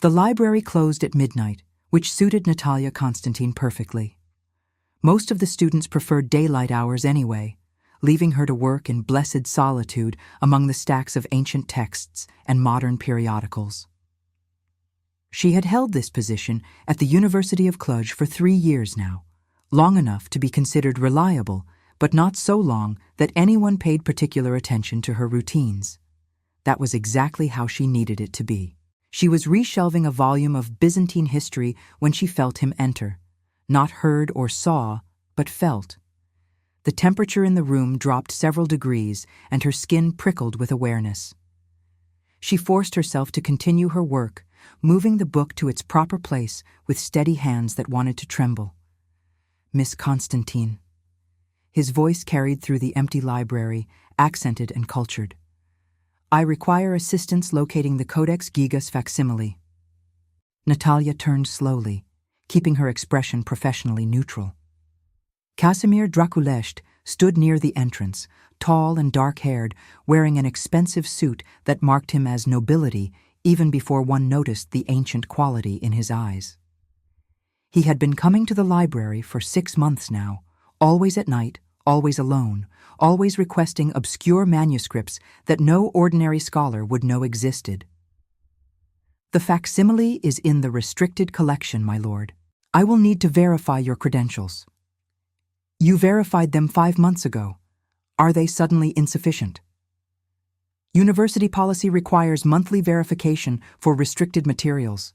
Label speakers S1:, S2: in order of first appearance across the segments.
S1: The library closed at midnight, which suited Natalia Constantine perfectly. Most of the students preferred daylight hours anyway, leaving her to work in blessed solitude among the stacks of ancient texts and modern periodicals. She had held this position at the University of Cluj for 3 years now, long enough to be considered reliable, but not so long that anyone paid particular attention to her routines. That was exactly how she needed it to be. She was reshelving a volume of Byzantine history when she felt him enter. Not heard or saw, but felt. The temperature in the room dropped several degrees, and her skin prickled with awareness. She forced herself to continue her work, moving the book to its proper place with steady hands that wanted to tremble. Miss Constantine. His voice carried through the empty library, accented and cultured. I require assistance locating the Codex Gigas facsimile. Natalia turned slowly, keeping her expression professionally neutral. Casimir Draculesht stood near the entrance, tall and dark-haired, wearing an expensive suit that marked him as nobility even before one noticed the ancient quality in his eyes. He had been coming to the library for 6 months now, always at night, always alone, always requesting obscure manuscripts that no ordinary scholar would know existed. The facsimile is in the restricted collection, my lord. I will need to verify your credentials. You verified them 5 months ago. Are they suddenly insufficient? University policy requires monthly verification for restricted materials.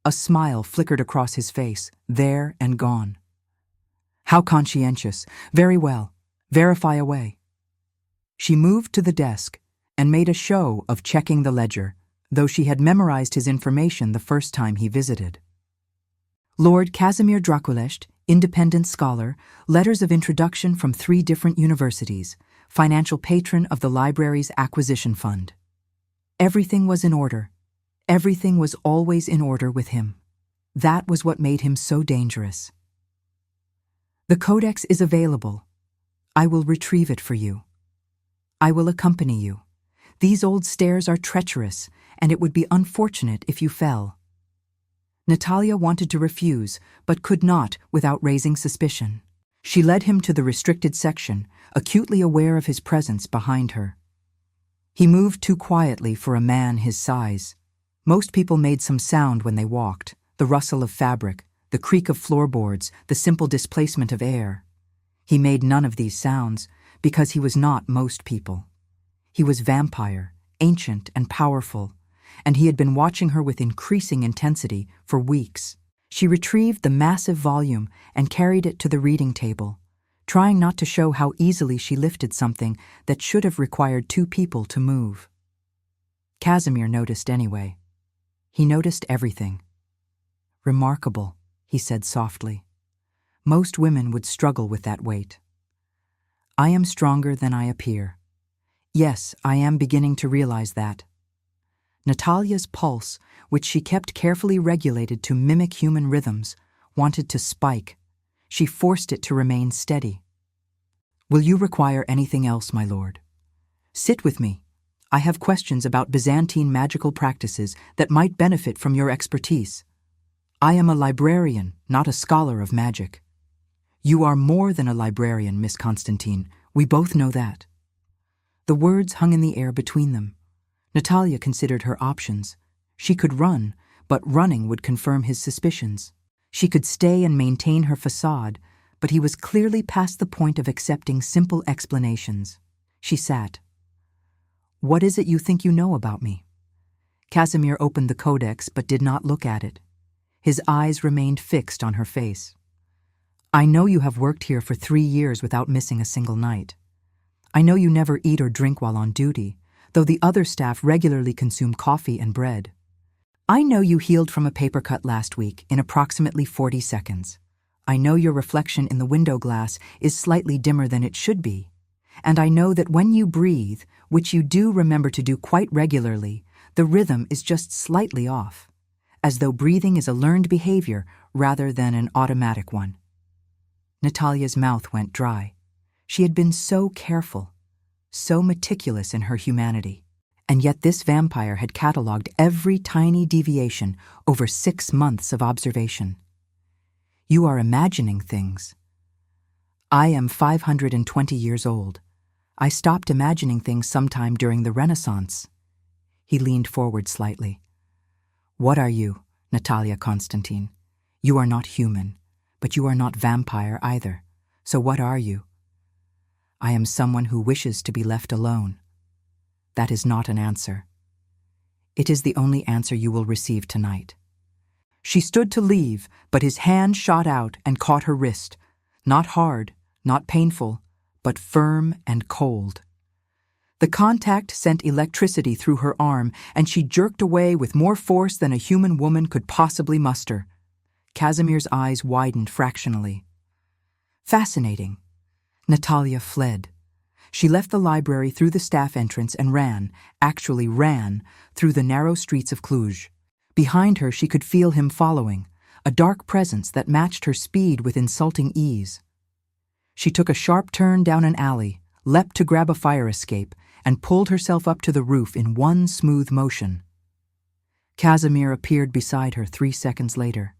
S1: A smile flickered across his face, there and gone. How conscientious. Very well. Verify away. She moved to the desk and made a show of checking the ledger, though she had memorized his information the first time he visited. Lord Casimir Draculesht, independent scholar, letters of introduction from 3 different universities, financial patron of the library's acquisition fund. Everything was in order. Everything was always in order with him. That was what made him so dangerous. The codex is available. I will retrieve it for you. I will accompany you. These old stairs are treacherous, and it would be unfortunate if you fell. Natalia wanted to refuse, but could not without raising suspicion. She led him to the restricted section, acutely aware of his presence behind her. He moved too quietly for a man his size. Most people made some sound when they walked, the rustle of fabric, the creak of floorboards, the simple displacement of air. He made none of these sounds because he was not most people. He was vampire, ancient and powerful, and he had been watching her with increasing intensity for weeks. She retrieved the massive volume and carried it to the reading table, trying not to show how easily she lifted something that should have required 2 people to move. Casimir noticed anyway. He noticed everything. Remarkable, he said softly. Most women would struggle with that weight. I am stronger than I appear. Yes, I am beginning to realize that. Natalia's pulse, which she kept carefully regulated to mimic human rhythms, wanted to spike. She forced it to remain steady. Will you require anything else, my lord? Sit with me. I have questions about Byzantine magical practices that might benefit from your expertise. I am a librarian, not a scholar of magic. You are more than a librarian, Miss Constantine. We both know that. The words hung in the air between them. Natalia considered her options. She could run, but running would confirm his suspicions. She could stay and maintain her facade, but he was clearly past the point of accepting simple explanations. She sat. What is it you think you know about me? Casimir opened the codex but did not look at it. His eyes remained fixed on her face. I know you have worked here for 3 years without missing a single night. I know you never eat or drink while on duty, though the other staff regularly consume coffee and bread. I know you healed from a paper cut last week in approximately 40 seconds. I know your reflection in the window glass is slightly dimmer than it should be. And I know that when you breathe, which you do remember to do quite regularly, the rhythm is just slightly off, as though breathing is a learned behavior rather than an automatic one. Natalia's mouth went dry. She had been so careful, so meticulous in her humanity. And yet this vampire had catalogued every tiny deviation over 6 months of observation. You are imagining things. I am 520 years old. I stopped imagining things sometime during the Renaissance. He leaned forward slightly. What are you, Natalia Constantine? You are not human, but you are not vampire either. So what are you? I am someone who wishes to be left alone. That is not an answer. It is the only answer you will receive tonight. She stood to leave, but his hand shot out and caught her wrist. Not hard, not painful, but firm and cold. The contact sent electricity through her arm, and she jerked away with more force than a human woman could possibly muster. Casimir's eyes widened fractionally. Fascinating. Natalia fled. She left the library through the staff entrance and ran, through the narrow streets of Cluj. Behind her she could feel him following, a dark presence that matched her speed with insulting ease. She took a sharp turn down an alley, leapt to grab a fire escape, and pulled herself up to the roof in one smooth motion. Casimir appeared beside her 3 seconds later.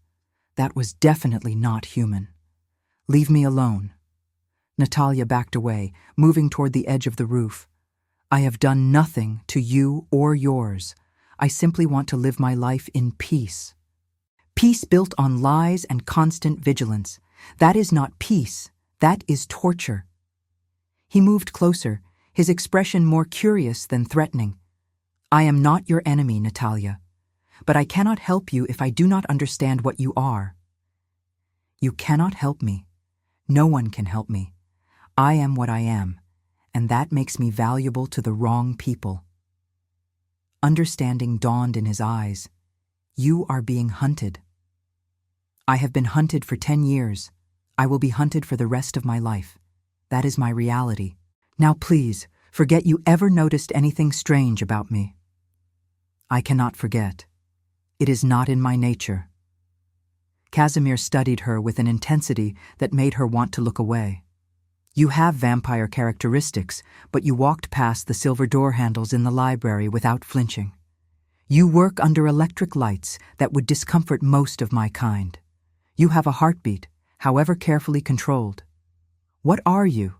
S1: That was definitely not human. Leave me alone. Natalia backed away, moving toward the edge of the roof. I have done nothing to you or yours. I simply want to live my life in peace. Peace built on lies and constant vigilance. That is not peace. That is torture. He moved closer, his expression more curious than threatening. I am not your enemy, Natalia, but I cannot help you if I do not understand what you are. You cannot help me. No one can help me. I am what I am, and that makes me valuable to the wrong people. Understanding dawned in his eyes. You are being hunted. I have been hunted for 10 years. I will be hunted for the rest of my life. That is my reality. Now please, forget you ever noticed anything strange about me. I cannot forget. It is not in my nature. Casimir studied her with an intensity that made her want to look away. You have vampire characteristics, but you walked past the silver door handles in the library without flinching. You work under electric lights that would discomfort most of my kind. You have a heartbeat, however carefully controlled. What are you?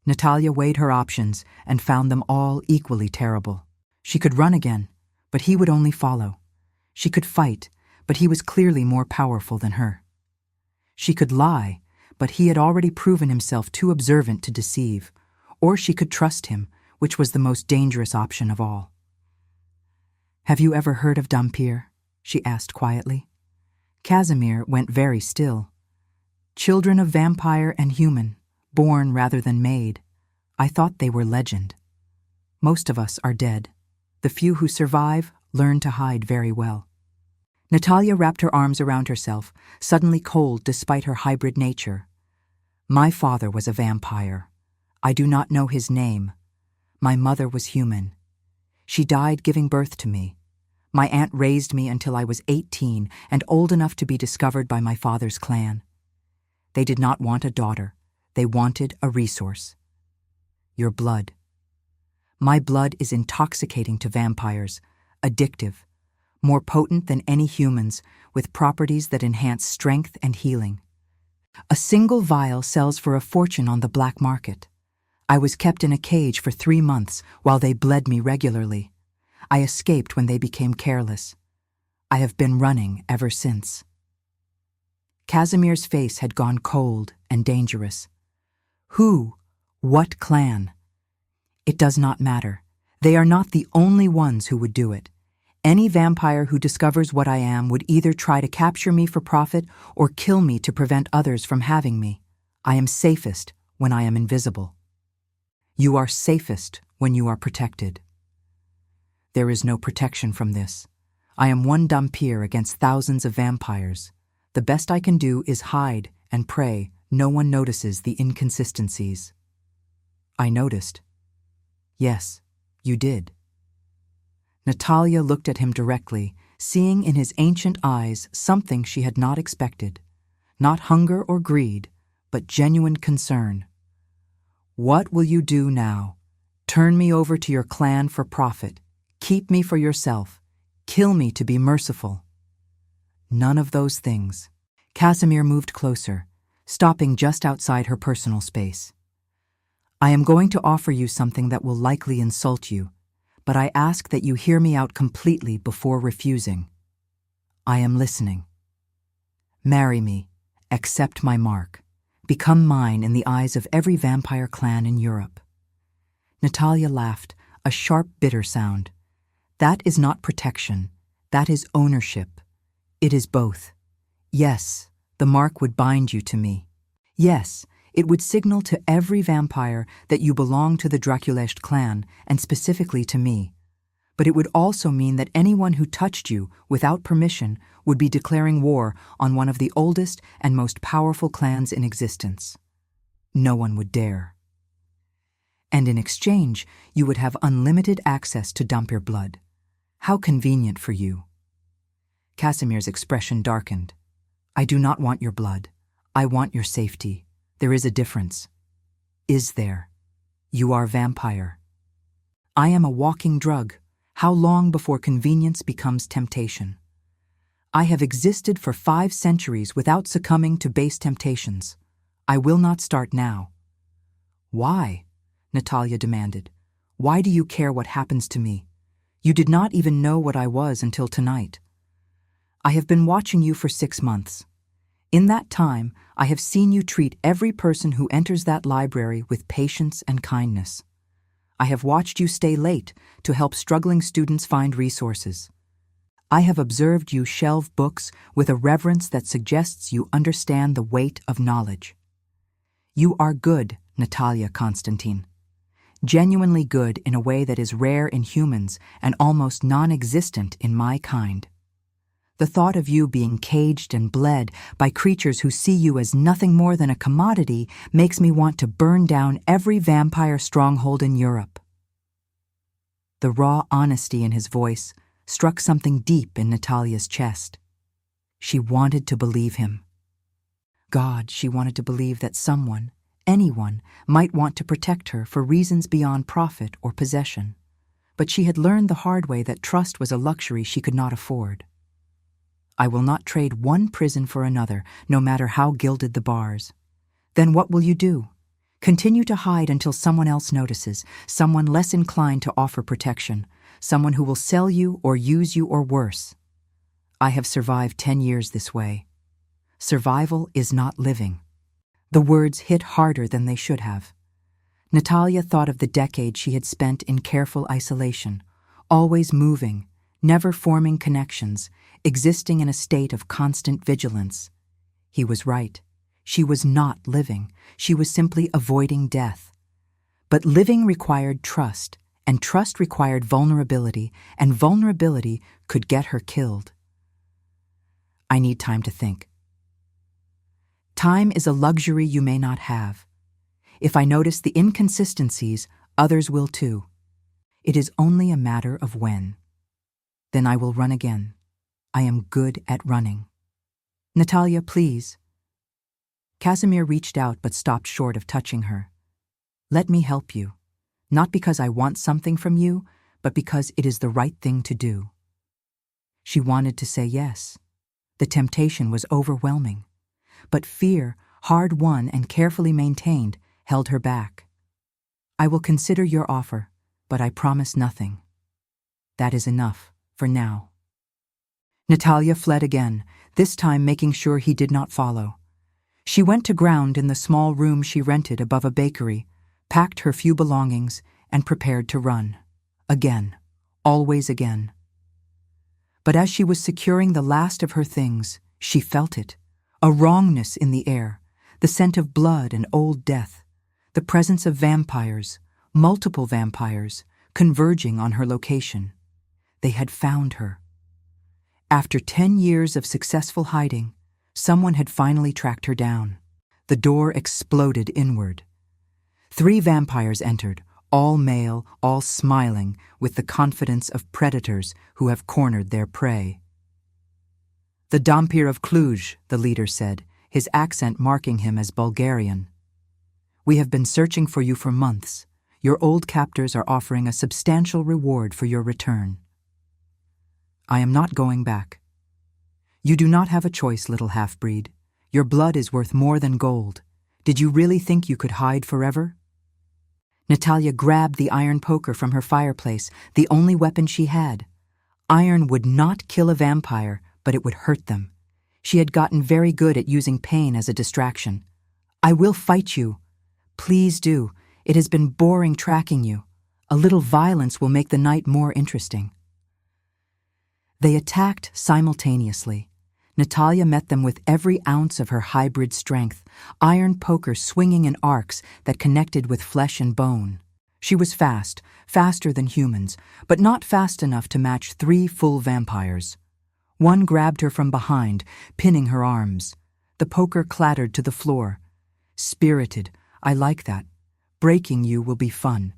S1: Natalia weighed her options and found them all equally terrible. She could run again, but he would only follow. She could fight, but he was clearly more powerful than her. She could lie, but he had already proven himself too observant to deceive. Or she could trust him, which was the most dangerous option of all. Have you ever heard of dhampir? She asked quietly. Casimir went very still. Children of vampire and human, born rather than made. I thought they were legend. Most of us are dead. The few who survive learn to hide very well. Natalia wrapped her arms around herself, suddenly cold despite her hybrid nature. My father was a vampire. I do not know his name. My mother was human. She died giving birth to me. My aunt raised me until I was 18 and old enough to be discovered by my father's clan. They did not want a daughter. They wanted a resource. Your blood. My blood is intoxicating to vampires, addictive, more potent than any humans, with properties that enhance strength and healing. A single vial sells for a fortune on the black market. I was kept in a cage for 3 months while they bled me regularly. I escaped when they became careless. I have been running ever since. Casimir's face had gone cold and dangerous. Who? What clan? It does not matter. They are not the only ones who would do it. Any vampire who discovers what I am would either try to capture me for profit or kill me to prevent others from having me. I am safest when I am invisible. You are safest when you are protected. There is no protection from this. I am one dhampir against thousands of vampires. The best I can do is hide and pray no one notices the inconsistencies. I noticed. Yes, you did. Natalia looked at him directly, seeing in his ancient eyes something she had not expected. Not hunger or greed, but genuine concern. What will you do now? Turn me over to your clan for profit, Keep me for yourself. Kill me to be merciful. None of those things. Casimir moved closer, stopping just outside her personal space. I am going to offer you something that will likely insult you, but I ask that you hear me out completely before refusing. I am listening. Marry me, accept my mark, become mine in the eyes of every vampire clan in Europe. Natalia laughed, a sharp, bitter sound. That is not protection, that is ownership. It is both. Yes, the mark would bind you to me. Yes, it would signal to every vampire that you belong to the Draculesht clan, and specifically to me. But it would also mean that anyone who touched you without permission would be declaring war on one of the oldest and most powerful clans in existence. No one would dare. And in exchange, you would have unlimited access to dhampir blood. How convenient for you. Casimir's expression darkened. I do not want your blood. I want your safety. There is a difference. Is there? You are vampire. I am a walking drug. How long before convenience becomes temptation? I have existed for 5 centuries without succumbing to base temptations. I will not start now. Why? Natalia demanded. Why do you care what happens to me? You did not even know what I was until tonight. I have been watching you for 6 months. In that time, I have seen you treat every person who enters that library with patience and kindness. I have watched you stay late to help struggling students find resources. I have observed you shelve books with a reverence that suggests you understand the weight of knowledge. You are good, Natalia Constantine. Genuinely good in a way that is rare in humans and almost non-existent in my kind. The thought of you being caged and bled by creatures who see you as nothing more than a commodity makes me want to burn down every vampire stronghold in Europe. The raw honesty in his voice struck something deep in Natalia's chest. She wanted to believe him. God, she wanted to believe that someone, anyone, might want to protect her for reasons beyond profit or possession. But she had learned the hard way that trust was a luxury she could not afford. I will not trade one prison for another, no matter how gilded the bars. Then what will you do? Continue to hide until someone else notices, someone less inclined to offer protection, someone who will sell you or use you or worse. I have survived 10 years this way. Survival is not living. The words hit harder than they should have. Natalia thought of the decade she had spent in careful isolation, always moving, never forming connections, existing in a state of constant vigilance. He was right. She was not living. She was simply avoiding death. But living required trust, and trust required vulnerability, and vulnerability could get her killed. I need time to think. Time is a luxury you may not have. If I notice the inconsistencies, others will too. It is only a matter of when. Then I will run again. I am good at running. Natalia, please. Casimir reached out but stopped short of touching her. Let me help you, not because I want something from you, but because it is the right thing to do. She wanted to say yes. The temptation was overwhelming, but fear, hard won and carefully maintained, held her back. I will consider your offer, but I promise nothing. That is enough, for now. Natalia fled again, this time making sure he did not follow. She went to ground in the small room she rented above a bakery, packed her few belongings, and prepared to run. Again, always again. But as she was securing the last of her things, she felt it, a wrongness in the air, the scent of blood and old death, the presence of vampires, multiple vampires, converging on her location. They had found her. After 10 years of successful hiding, someone had finally tracked her down. The door exploded inward. 3 vampires entered, all male, all smiling, with the confidence of predators who have cornered their prey. The dhampir of Cluj, the leader said, his accent marking him as Bulgarian. We have been searching for you for months. Your old captors are offering a substantial reward for your return. I am not going back. You do not have a choice, little half-breed. Your blood is worth more than gold. Did you really think you could hide forever? Natalia grabbed the iron poker from her fireplace, the only weapon she had. Iron would not kill a vampire, but it would hurt them. She had gotten very good at using pain as a distraction. I will fight you. Please do. It has been boring tracking you. A little violence will make the night more interesting. They attacked simultaneously. Natalia met them with every ounce of her hybrid strength, iron poker swinging in arcs that connected with flesh and bone. She was fast, faster than humans, but not fast enough to match 3 full vampires. One grabbed her from behind, pinning her arms. The poker clattered to the floor. Spirited, I like that. Breaking you will be fun.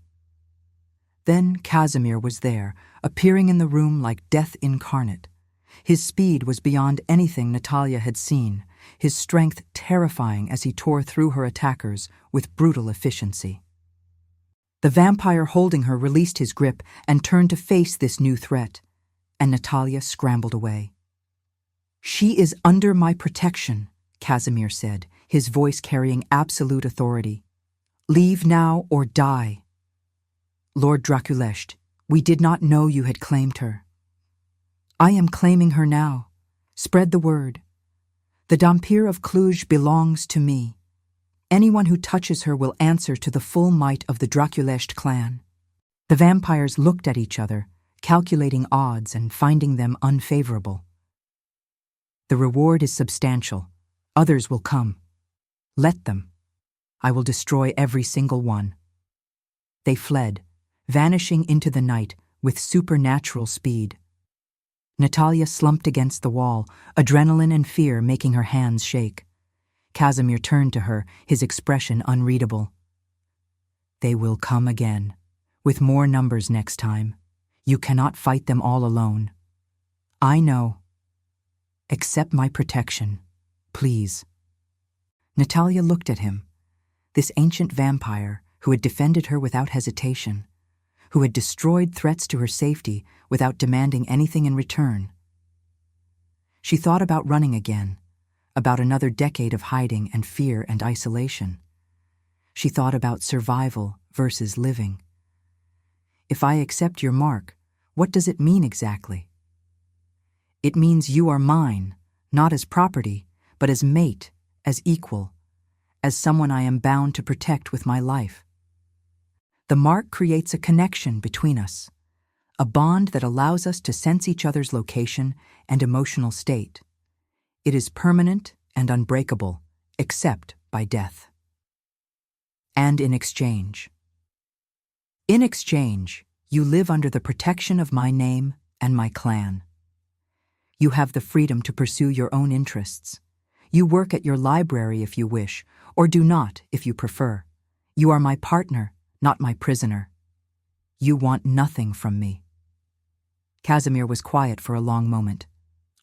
S1: Then Casimir was there, appearing in the room like death incarnate. His speed was beyond anything Natalia had seen, his strength terrifying as he tore through her attackers with brutal efficiency. The vampire holding her released his grip and turned to face this new threat, and Natalia scrambled away. She is under my protection, Casimir said, his voice carrying absolute authority. Leave now or die. Lord Draculesht, we did not know you had claimed her. I am claiming her now. Spread the word. The dhampir of Cluj belongs to me. Anyone who touches her will answer to the full might of the Draculesht clan. The vampires looked at each other, calculating odds and finding them unfavorable. The reward is substantial. Others will come. Let them. I will destroy every single one. They fled, vanishing into the night with supernatural speed. Natalia slumped against the wall, adrenaline and fear making her hands shake. Casimir turned to her, his expression unreadable. They will come again, with more numbers next time. You cannot fight them all alone. I know. Accept my protection, please. Natalia looked at him. This ancient vampire who had defended her without hesitation, who had destroyed threats to her safety without demanding anything in return. She thought about running again, about another decade of hiding and fear and isolation. She thought about survival versus living. If I accept your mark, what does it mean exactly? It means you are mine, not as property, but as mate, as equal, as someone I am bound to protect with my life. The mark creates a connection between us, a bond that allows us to sense each other's location and emotional state. It is permanent and unbreakable, except by death. And in exchange, you live under the protection of my name and my clan. You have the freedom to pursue your own interests. You work at your library if you wish, or do not if you prefer. You are my partner, not my prisoner. You want nothing from me. Casimir was quiet for a long moment.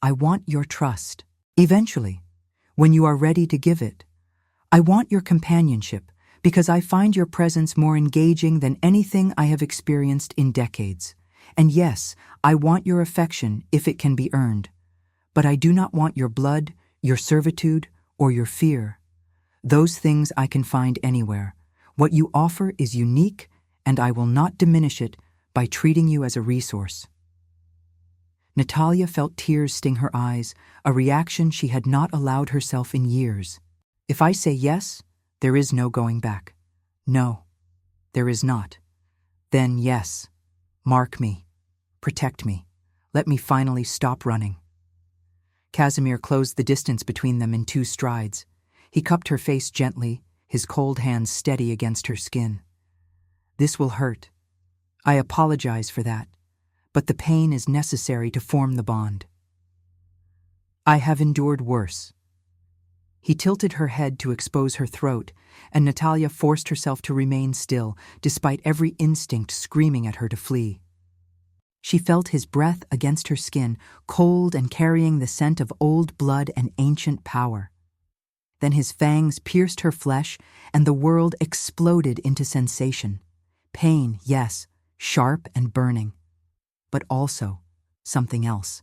S1: I want your trust. Eventually, when you are ready to give it. I want your companionship, because I find your presence more engaging than anything I have experienced in decades. And yes, I want your affection if it can be earned. But I do not want your blood, your servitude, or your fear. Those things I can find anywhere. What you offer is unique, and I will not diminish it by treating you as a resource. Natalia felt tears sting her eyes, a reaction she had not allowed herself in years. If I say yes, there is no going back. No, there is not. Then yes, mark me, protect me, let me finally stop running. Casimir closed the distance between them in 2 strides. He cupped her face gently, his cold hands steady against her skin. This will hurt. I apologize for that, but the pain is necessary to form the bond. I have endured worse. He tilted her head to expose her throat, and Natalia forced herself to remain still, despite every instinct screaming at her to flee. She felt his breath against her skin, cold and carrying the scent of old blood and ancient power. Then his fangs pierced her flesh, and the world exploded into sensation. Pain, yes, sharp and burning. But also something else.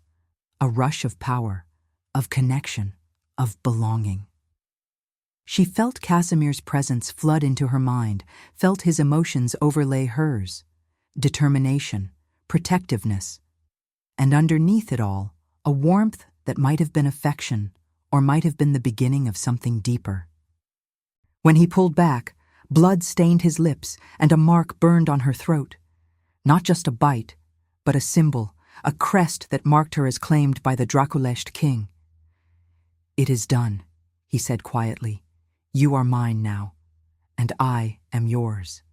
S1: A rush of power, of connection, of belonging. She felt Casimir's presence flood into her mind, felt his emotions overlay hers. Determination, protectiveness. And underneath it all, a warmth that might have been affection, or might have been the beginning of something deeper. When he pulled back, blood stained his lips and a mark burned on her throat. Not just a bite, but a symbol, a crest that marked her as claimed by the Draculesht king. "It is done," he said quietly. "You are mine now, and I am yours."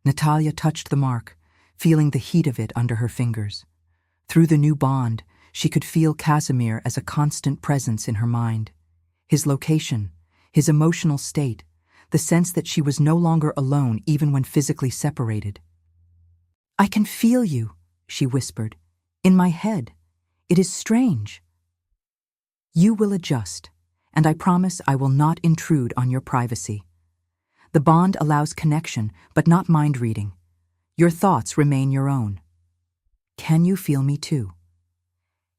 S1: Natalia touched the mark, feeling the heat of it under her fingers. Through the new bond, she could feel Casimir as a constant presence in her mind. His location, his emotional state, the sense that she was no longer alone even when physically separated. "I can feel you," she whispered, "in my head. It is strange." "You will adjust, and I promise I will not intrude on your privacy. The bond allows connection, but not mind-reading. Your thoughts remain your own." "Can you feel me too?"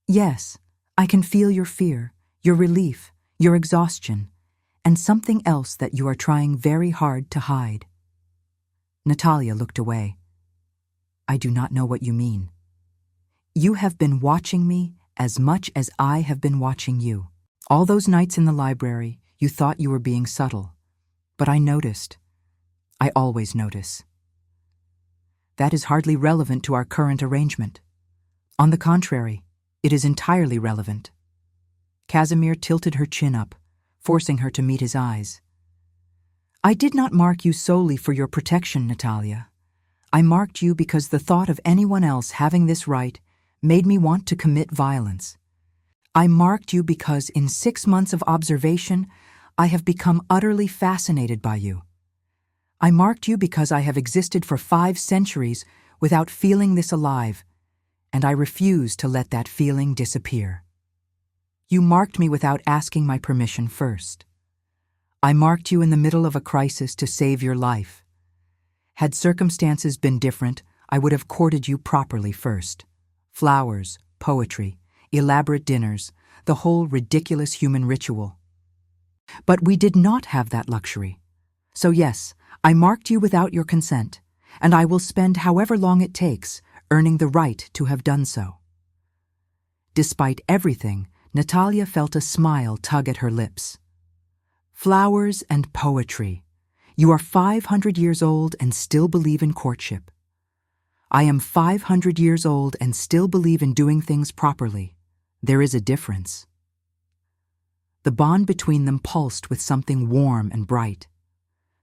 S1: "Yes, I can feel your fear, your relief, your exhaustion, and something else that you are trying very hard to hide." Natalia looked away. "I do not know what you mean." "You have been watching me as much as I have been watching you. All those nights in the library, you thought you were being subtle. But I noticed. I always notice." "That is hardly relevant to our current arrangement." "On the contrary, it is entirely relevant." Casimir tilted her chin up, forcing her to meet his eyes. "I did not mark you solely for your protection, Natalia. I marked you because the thought of anyone else having this right made me want to commit violence. I marked you because in 6 months of observation, I have become utterly fascinated by you. I marked you because I have existed for 5 centuries without feeling this alive, and I refuse to let that feeling disappear. You marked me without asking my permission first. I marked you in the middle of a crisis to save your life. Had circumstances been different, I would have courted you properly first. Flowers, poetry, elaborate dinners, the whole ridiculous human ritual. But we did not have that luxury. So yes, I marked you without your consent, and I will spend however long it takes earning the right to have done so." Despite everything, Natalia felt a smile tug at her lips. "Flowers and poetry. You are 500 years old and still believe in courtship. I am 500 years old and still believe in doing things properly. There is a difference." The bond between them pulsed with something warm and bright.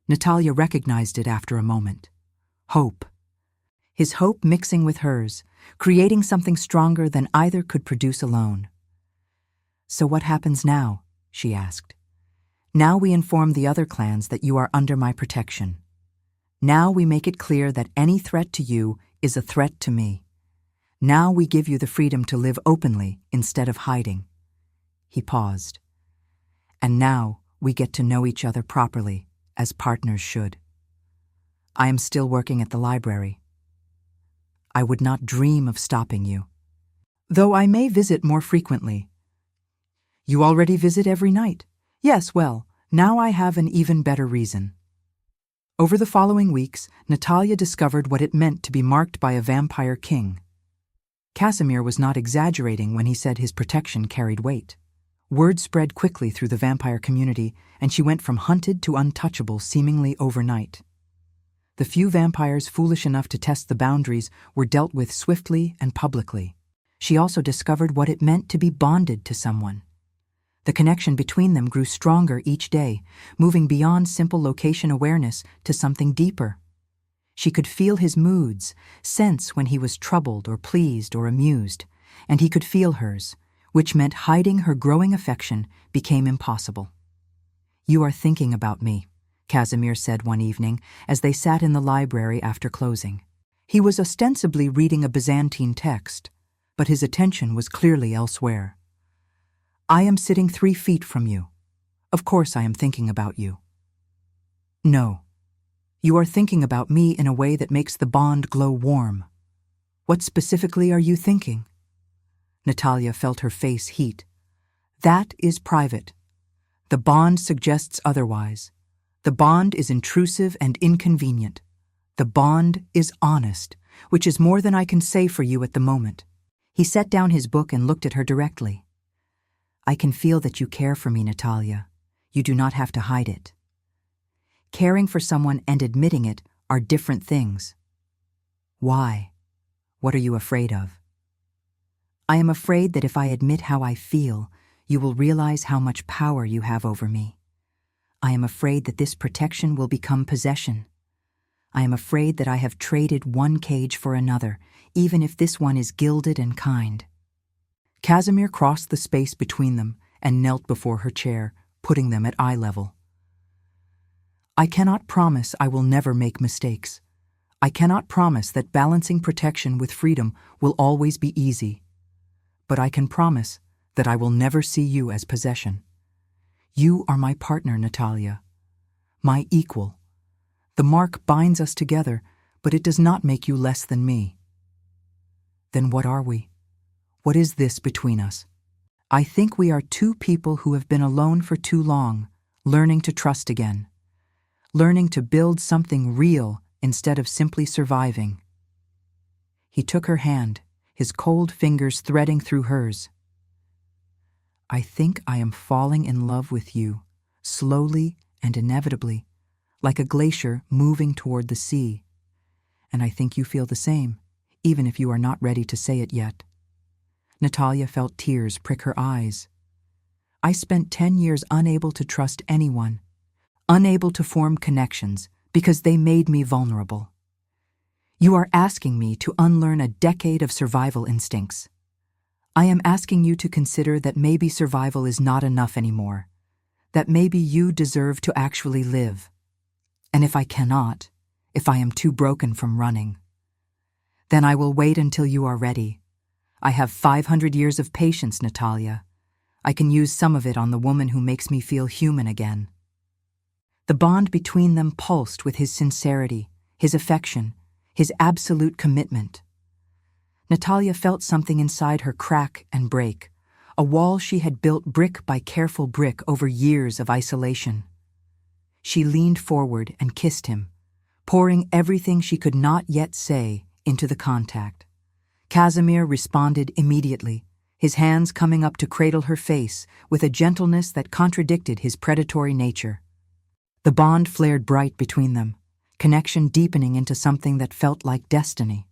S1: Natalia recognized it after a moment. Hope. His hope mixing with hers, creating something stronger than either could produce alone. "So what happens now?" she asked. "Now we inform the other clans that you are under my protection. Now we make it clear that any threat to you is a threat to me. Now we give you the freedom to live openly instead of hiding." He paused. "And now we get to know each other properly, as partners should. I am still working at the library. I would not dream of stopping you, though I may visit more frequently." "You already visit every night?" "Yes, well, now I have an even better reason." Over the following weeks, Natalia discovered what it meant to be marked by a vampire king. Casimir was not exaggerating when he said his protection carried weight. Word spread quickly through the vampire community, and she went from hunted to untouchable seemingly overnight. The few vampires foolish enough to test the boundaries were dealt with swiftly and publicly. She also discovered what it meant to be bonded to someone. The connection between them grew stronger each day, moving beyond simple location awareness to something deeper. She could feel his moods, sense when he was troubled or pleased or amused, and he could feel hers, which meant hiding her growing affection became impossible. "You are thinking about me," Casimir said one evening as they sat in the library after closing. He was ostensibly reading a Byzantine text, but his attention was clearly elsewhere. "I am sitting 3 feet from you. Of course I am thinking about you." "No. You are thinking about me in a way that makes the bond glow warm. What specifically are you thinking? Natalia felt her face heat. That is private. The bond suggests otherwise. The bond is intrusive and inconvenient. The bond is honest, which is more than I can say for you at the moment. He set down his book and looked at her directly. I can feel that you care for me, Natalia. You do not have to hide it. Caring for someone and admitting it are different things. Why? What are you afraid of? I am afraid that if I admit how I feel, you will realize how much power you have over me. I am afraid that this protection will become possession. I am afraid that I have traded one cage for another, even if this one is gilded and kind. Casimir crossed the space between them and knelt before her chair, putting them at eye level. I cannot promise I will never make mistakes. I cannot promise that balancing protection with freedom will always be easy. But I can promise that I will never see you as possession. You are my partner, Natalia. My equal. The mark binds us together, but it does not make you less than me. Then what are we? What is this between us? I think we are two people who have been alone for too long, learning to trust again. Learning to build something real instead of simply surviving. He took her hand, his cold fingers threading through hers. I think I am falling in love with you, slowly and inevitably, like a glacier moving toward the sea. And I think you feel the same, even if you are not ready to say it yet. Natalia felt tears prick her eyes. I spent 10 years unable to trust anyone, unable to form connections because they made me vulnerable. You are asking me to unlearn a decade of survival instincts. I am asking you to consider that maybe survival is not enough anymore, that maybe you deserve to actually live. And if I cannot, if I am too broken from running, then I will wait until you are ready. I have 500 years of patience, Natalia. I can use some of it on the woman who makes me feel human again. The bond between them pulsed with his sincerity, his affection, his absolute commitment. Natalia felt something inside her crack and break, a wall she had built brick by careful brick over years of isolation. She leaned forward and kissed him, pouring everything she could not yet say into the contact. Casimir responded immediately, his hands coming up to cradle her face with a gentleness that contradicted his predatory nature. The bond flared bright between them, connection deepening into something that felt like destiny.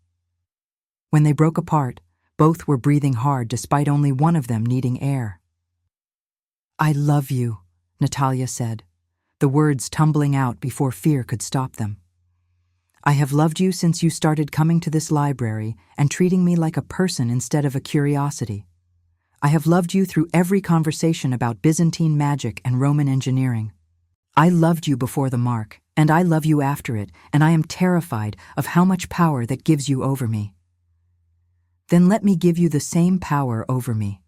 S1: When they broke apart, both were breathing hard despite only one of them needing air. I love you, Natalia said, the words tumbling out before fear could stop them. I have loved you since you started coming to this library and treating me like a person instead of a curiosity. I have loved you through every conversation about Byzantine magic and Roman engineering. I loved you before the mark, and I love you after it, and I am terrified of how much power that gives you over me. Then let me give you the same power over me.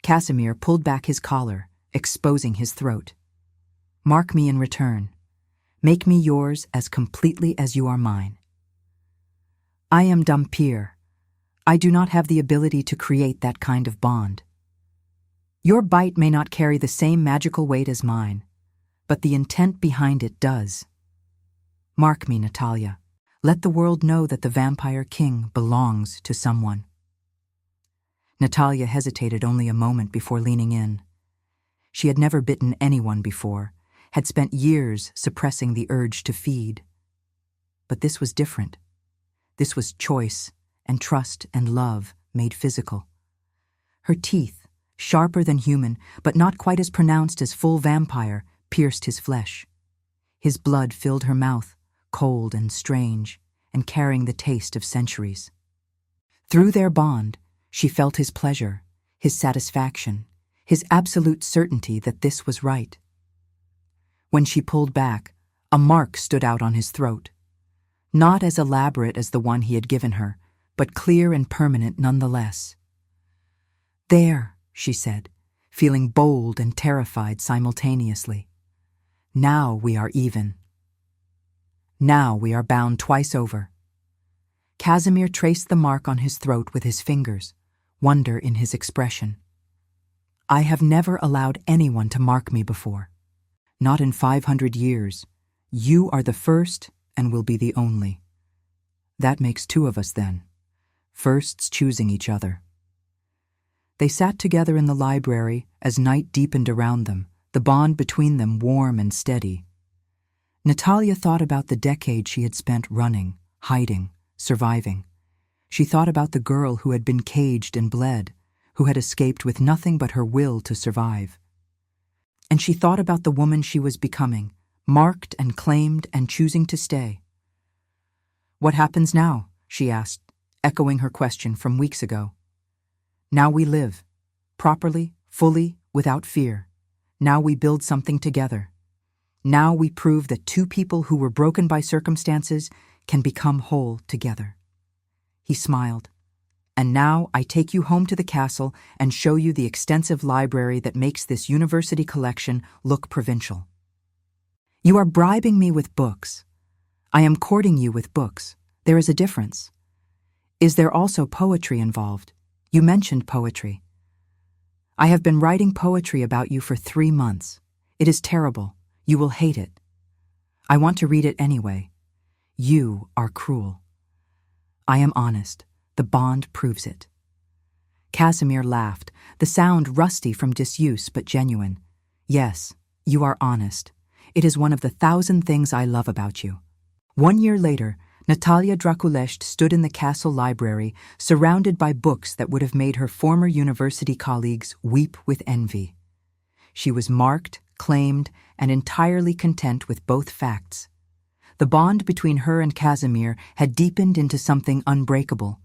S1: Casimir pulled back his collar, exposing his throat. Mark me in return. Make me yours as completely as you are mine. I am dhampir. I do not have the ability to create that kind of bond. Your bite may not carry the same magical weight as mine, but the intent behind it does. Mark me, Natalia. Let the world know that the Vampire King belongs to someone. Natalia hesitated only a moment before leaning in. She had never bitten anyone before, had spent years suppressing the urge to feed. But this was different. This was choice and trust and love made physical. Her teeth, sharper than human, but not quite as pronounced as full vampire, pierced his flesh. His blood filled her mouth, cold and strange, and carrying the taste of centuries. Through their bond, she felt his pleasure, his satisfaction, his absolute certainty that this was right. When she pulled back, a mark stood out on his throat. Not as elaborate as the one he had given her, but clear and permanent nonetheless. There, she said, feeling bold and terrified simultaneously. Now we are even. Now we are bound twice over." Casimir traced the mark on his throat with his fingers, wonder in his expression. "I have never allowed anyone to mark me before. Not in 500 years. You are the first and will be the only. That makes two of us then. Firsts choosing each other." They sat together in the library as night deepened around them, the bond between them warm and steady. Natalia thought about the decade she had spent running, hiding, surviving. She thought about the girl who had been caged and bled, who had escaped with nothing but her will to survive. And she thought about the woman she was becoming, marked and claimed and choosing to stay. "What happens now?" she asked, echoing her question from weeks ago. "Now we live, properly, fully, without fear. Now we build something together. Now we prove that two people who were broken by circumstances can become whole together." He smiled. "And now I take you home to the castle and show you the extensive library that makes this university collection look provincial. You are bribing me with books. I am courting you with books. There is a difference. Is there also poetry involved? You mentioned poetry. I have been writing poetry about you for 3 months. It is terrible. You will hate it. I want to read it anyway. You are cruel. I am honest. The bond proves it." Casimir laughed, the sound rusty from disuse but genuine. "Yes, you are honest. It is one of the 1,000 things I love about you." 1 year later, Natalia Draculesht stood in the castle library, surrounded by books that would have made her former university colleagues weep with envy. She was marked, claimed, and entirely content with both facts. The bond between her and Casimir had deepened into something unbreakable,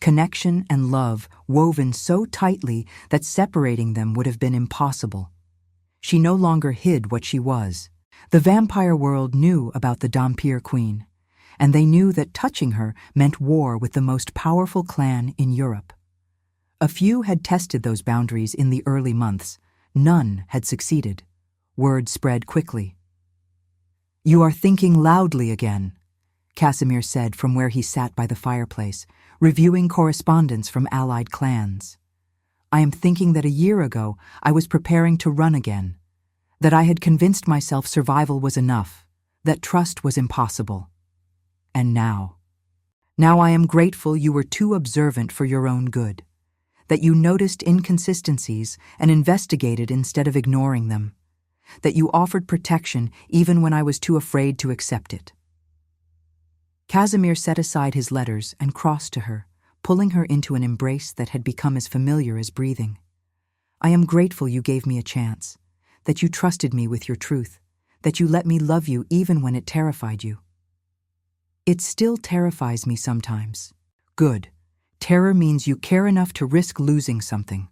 S1: connection and love woven so tightly that separating them would have been impossible. She no longer hid what she was. The vampire world knew about the dhampir queen, and they knew that touching her meant war with the most powerful clan in Europe. A few had tested those boundaries in the early months. None had succeeded. Word spread quickly. "You are thinking loudly again," Casimir said from where he sat by the fireplace, reviewing correspondence from allied clans. "I am thinking that a year ago I was preparing to run again, that I had convinced myself survival was enough, that trust was impossible. And now I am grateful you were too observant for your own good, that you noticed inconsistencies and investigated instead of ignoring them, that you offered protection even when I was too afraid to accept it." Casimir set aside his letters and crossed to her, pulling her into an embrace that had become as familiar as breathing. "I am grateful you gave me a chance, that you trusted me with your truth, that you let me love you even when it terrified you." "It still terrifies me sometimes." "Good. Terror means you care enough to risk losing something.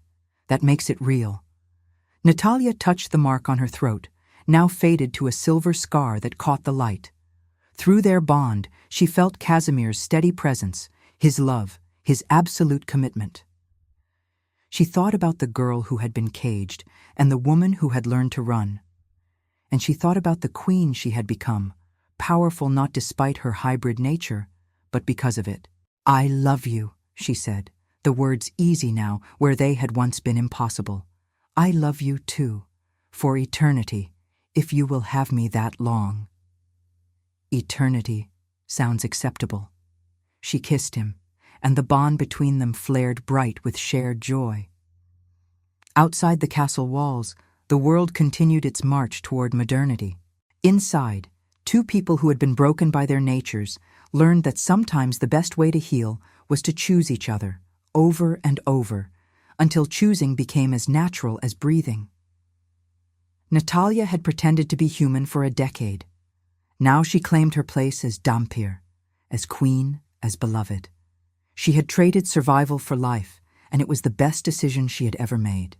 S1: That makes it real." Natalia touched the mark on her throat, now faded to a silver scar that caught the light. Through their bond, she felt Casimir's steady presence, his love, his absolute commitment. She thought about the girl who had been caged and the woman who had learned to run. And she thought about the queen she had become, powerful not despite her hybrid nature, but because of it. "I love you," she said, the words easy now where they had once been impossible. "I love you too, for eternity, if you will have me that long." Eternity sounds acceptable. She kissed him, and the bond between them flared bright with shared joy. Outside the castle walls, the world continued its march toward modernity. Inside, two people who had been broken by their natures learned that sometimes the best way to heal was to choose each other, over and over, until choosing became as natural as breathing. Natalia had pretended to be human for a decade. Now she claimed her place as dhampir, as queen, as beloved. She had traded survival for life, and it was the best decision she had ever made.